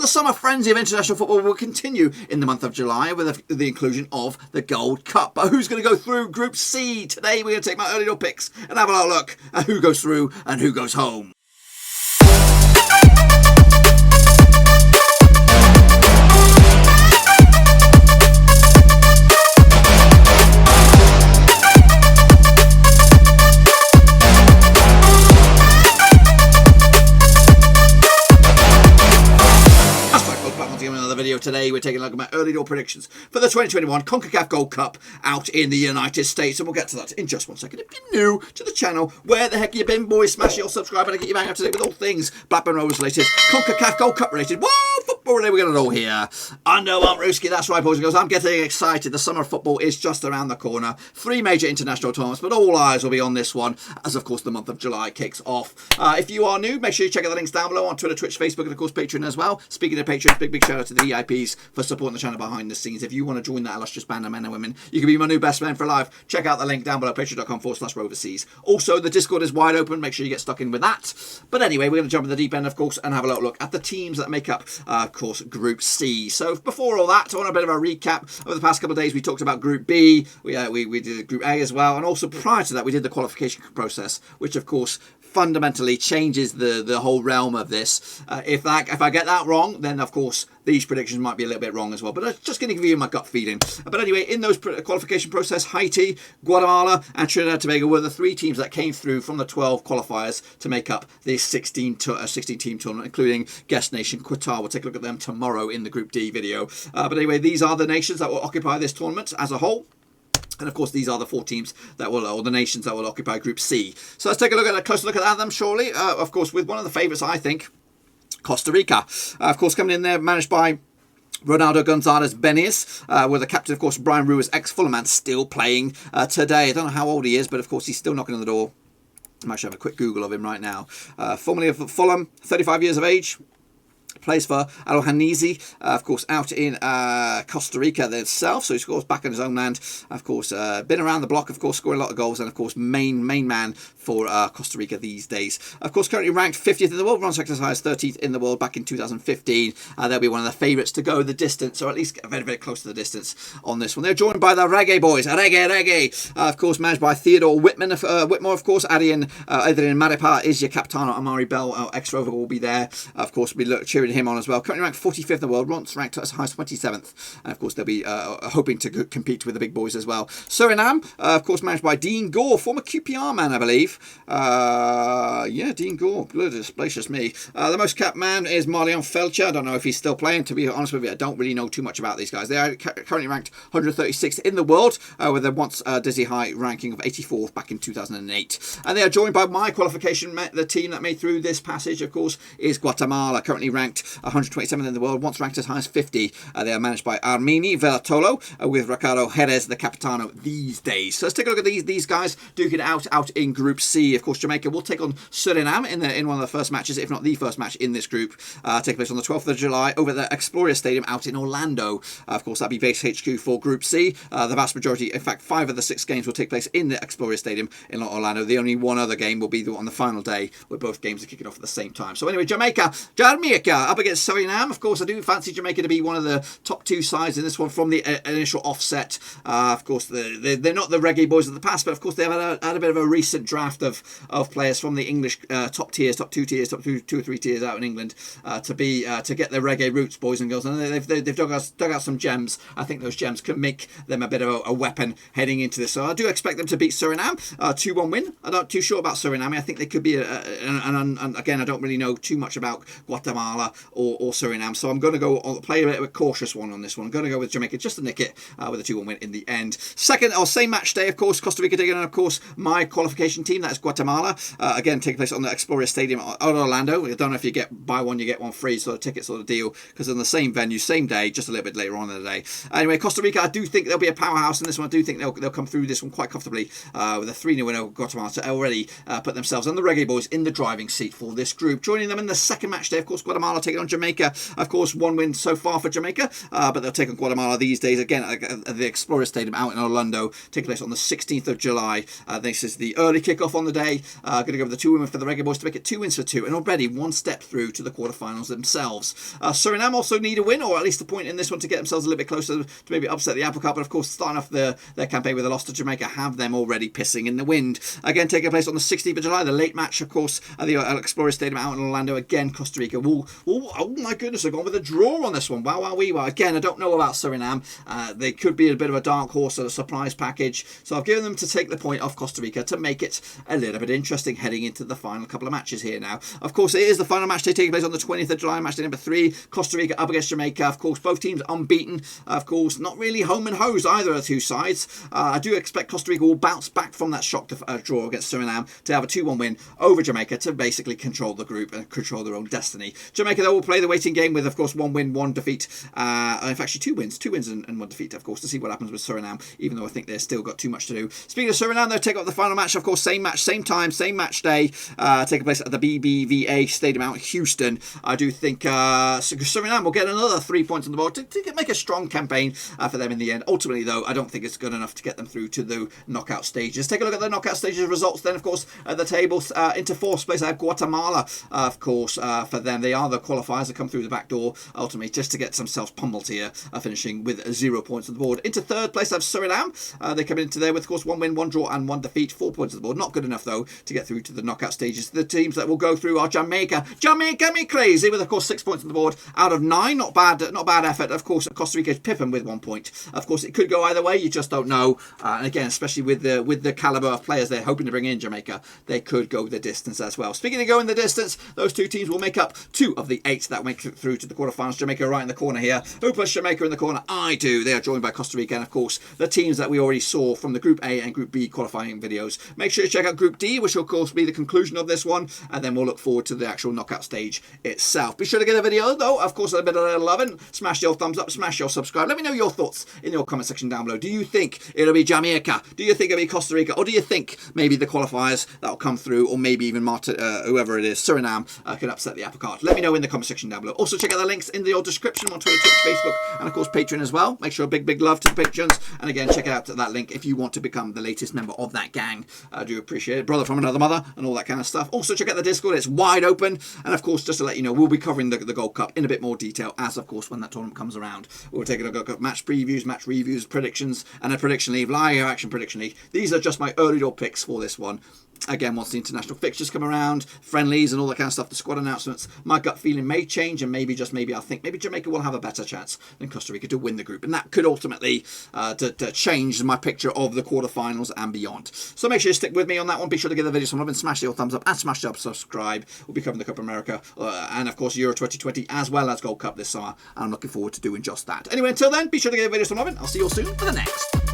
the summer frenzy of international football will continue in the month of July with the inclusion of the Gold Cup. But who's going to go through Group C? Today we're going to take my early door picks and have a little look at who goes through and who goes home. Video today, we're taking a look at my early door predictions for the 2021 CONCACAF Gold Cup out in the United States, and we'll get to that in just one second. If you're new to the channel, where the heck you been, boys? Smash your subscribe and get you back up to date with all things Blackburn Rovers related, CONCACAF Gold Cup related. Whoa, football related, we're going to know here. I know I'm Ruski, that's right, boys and girls. I'm getting excited. The summer football is just around the corner. 3 major international tournaments, but all eyes will be on this one as, of course, the month of July kicks off. If you are new, make sure you check out the links down below on Twitter, Twitch, Facebook, and of course Patreon as well. Speaking of Patreon, big shout out to the VIPs for supporting the channel behind the scenes. If you want to join that illustrious band of men and women, you can be my new best man for life. Check out the link down below, patreon.com/roverseas. Also, the Discord is wide open. Make sure you get stuck in with that. But anyway, we're going to jump in the deep end, of course, and have a little look at the teams that make up, of course, Group C. So before all that, I want a bit of a recap. Over the past couple of days, we talked about Group B. We did Group A as well. And also prior to that, we did the qualification process, which, of course, fundamentally changes the whole realm of this. If I get that wrong, then of course these predictions might be a little bit wrong as well. But I'm just going to give you my gut feeling. But anyway, in those qualification process, Haiti, Guatemala, and Trinidad and Tobago were the 3 teams that came through from the 12 qualifiers to make up this 16 team tournament, including guest nation Qatar. We'll take a look at them tomorrow in the Group D video. But anyway, these are the nations that will occupy this tournament as a whole. And of course, these are the 4 teams that will, or the nations that will occupy Group C. So let's take a closer look at them, surely. Of course, with one of the favourites, I think, Costa Rica. Of course, coming in there, managed by Ronaldo Gonzalez Benias, with the captain, of course, Brian Ruiz, ex-Fulham man, still playing today. I don't know how old he is, but of course, he's still knocking on the door. I might have a quick Google of him right now. Formerly of Fulham, 35 years of age. Plays for Al Hanizi, of course, out in Costa Rica themselves. So he scores back in his own land. Of course, been around the block, of course, scoring a lot of goals. And, of course, main man for Costa Rica these days. Of course, currently ranked 50th in the world. Runs as high as 13th in the world back in 2015. They'll be one of the favourites to go the distance, or at least get very, very close to the distance on this one. They're joined by the Reggae boys. Reggae. Of course, managed by Theodore Whitmore, of course. Adrian Maripa is your Capitano. Amari Bell, ex-Rover, will be there. Of course, we'll be cheering him on as well. Currently ranked 45th in the world. Ron's ranked as high as 27th. And of course, they'll be hoping to compete with the big boys as well. Suriname, of course, managed by Dean Gore, former QPR man, I believe. Yeah, Dean Gore. Gracious me. The most capped man is Marlion Felcher. I don't know if he's still playing. To be honest with you, I don't really know too much about these guys. They are currently ranked 136th in the world, with a once dizzy high ranking of 84th back in 2008. And they are joined by my qualification. The team that made through this passage, of course, is Guatemala, currently ranked 127th in the world, once ranked as high as 50. They are managed by Armini Velatolo, with Ricardo Jerez, the Capitano, these days. So let's take a look at these guys duking it out in Group C. Of course, Jamaica will take on Suriname in one of the first matches, if not the first match in this group, taking place on the 12th of July over at the Explorer Stadium out in Orlando. Of course, that'll be base HQ for Group C. The vast majority, in fact, 5 of the 6 games will take place in the Explorer Stadium in Orlando. The only one other game will be on the final day, where both games are kicking off at the same time. So anyway, Jamaica up against Suriname. Of course, I do fancy Jamaica to be one of the top 2 sides in this one from the initial offset. Of course, they're not the Reggae boys of the past, but of course they've had a bit of a recent draft of players from the English top 2 tiers, top 2 or 3 tiers out in England to get their Reggae roots, boys and girls. And they've dug out some gems. I think those gems can make them a bit of a weapon heading into this. So I do expect them to beat Suriname, 2-1 win. I'm not too sure about Suriname. I think they could be and again, I don't really know too much about Guatemala or Suriname, so I'm going to go play a bit of a cautious one on this one. I'm going to go with Jamaica just to nick it with a 2-1 win in the end. Second, or same match day, of course, Costa Rica taking on, of course, my qualification team. That's Guatemala. Again, taking place on the Explorer Stadium out of Orlando. I don't know if you buy one, you get one free sort of ticket sort of deal, because in the same venue, same day, just a little bit later on in the day. Anyway, Costa Rica, I do think they'll be a powerhouse in this one. I do think they'll come through this one quite comfortably with a 3-0 win over Guatemala to already put themselves and the Reggae boys in the driving seat for this group. Joining them in the second match day, of course, Guatemala Guatemala taking on Jamaica. Of course, 1 win so far for Jamaica, but they'll take on Guatemala these days again at the Explorer Stadium out in Orlando, taking place on the 16th of July. This is the early kickoff on the day. Going to go with the 2 women for the Reggae Boys to make it 2 wins for 2, and already 1 step through to the quarterfinals themselves. Suriname also need a win, or at least a point in this one, to get themselves a little bit closer to maybe upset the apple cart. But of course, starting off their campaign with a loss to Jamaica, have them already pissing in the wind. Again, taking place on the 16th of July, the late match, of course, at the Explorer Stadium out in Orlando. Again, Costa Rica. Oh my goodness, they've gone with a draw on this one. Wow. Again, I don't know about Suriname. They could be a bit of a dark horse or a surprise package. So I've given them to take the point off Costa Rica to make it a little bit interesting heading into the final couple of matches here now. Of course, it is the final match day taking place on the 20th of July, match day number 3. Costa Rica up against Jamaica. Of course, both teams unbeaten. Of course, not really home and hosed either of the two sides. I do expect Costa Rica will bounce back from that shock draw against Suriname to have a 2-1 win over Jamaica to basically control the group and control their own destiny. Jamaica, though, will play the waiting game with, of course, 1 win, 1 defeat. In fact, actually 2 wins and 1 defeat, of course, to see what happens with Suriname, even though I think they've still got too much to do. Speaking of Suriname, they'll take up the final match, of course, same match, same time, same match day, taking place at the BBVA Stadium out in Houston. I do think Suriname will get another 3 points on the board to make a strong campaign for them in the end. Ultimately, though, I don't think it's good enough to get them through to the knockout stages. Take a look at the knockout stages results then, of course, at the table. Into 4th place, I have Guatemala, of course, for them. They are the qualifiers that come through the back door, ultimately, just to get themselves pummeled here, finishing with 0 points on the board. Into 3rd place, I have Suriname. They come into there with, of course, 1 win, 1 draw, and 1 defeat. 4 points on the board. Not good enough, though, to get through to the knockout stages. The teams that will go through are Jamaica. Jamaica me crazy, with, of course, 6 points on the board out of 9. Not bad effort. Of course, Costa Rica pipping with 1 point. Of course, it could go either way. You just don't know. And again, especially with the caliber of players they're hoping to bring in Jamaica, they could go the distance as well. Speaking of going the distance, those two teams will make up 2 of the 8 that make it through to the quarterfinals. Jamaica right in the corner here. Who puts Jamaica in the corner? I do. They are joined by Costa Rica and, of course, the teams that we already saw from the Group A and Group B qualifying videos. Make sure you check out Group D, which will, of course, be the conclusion of this one, and then we'll look forward to the actual knockout stage itself. Be sure to give the video, though, of course, a bit of loving. Smash your thumbs up, smash your subscribe. Let me know your thoughts in your comment section down below. Do you think it'll be Jamaica? Do you think it'll be Costa Rica? Or do you think maybe the qualifiers that'll come through, or maybe even whoever it is, Suriname, can upset the apple cart? Let me know in the comment section down below. Also, check out the links in the description on Twitter, Twitch, Facebook, and of course Patreon as well. Make sure a big love to the patrons, and again, check out that link if you want to become the latest member of that gang. I do appreciate it. Brother from another mother and all that kind of stuff. Also, check out the Discord. It's wide open, and of course, just to let you know, we'll be covering the Gold Cup in a bit more detail, as of course when that tournament comes around. We'll take a look at match previews, match reviews, predictions, and a prediction league, live action prediction league. These are just my early door picks for this one. Again, once the international fixtures come around, friendlies and all that kind of stuff, the squad announcements, my gut feeling may change, and maybe, just maybe, I think maybe Jamaica will have a better chance than Costa Rica to win the group, and that could ultimately to change my picture of the quarterfinals and beyond. So make sure you stick with me on that one. Be sure to give the video some love and smash the old thumbs up and smash the subscribe. We'll be covering the Cup of America and of course Euro 2020 as well as Gold Cup this summer, and I'm looking forward to doing just that. Anyway, until then, be sure to give the video some love, and I'll see you all soon for the next.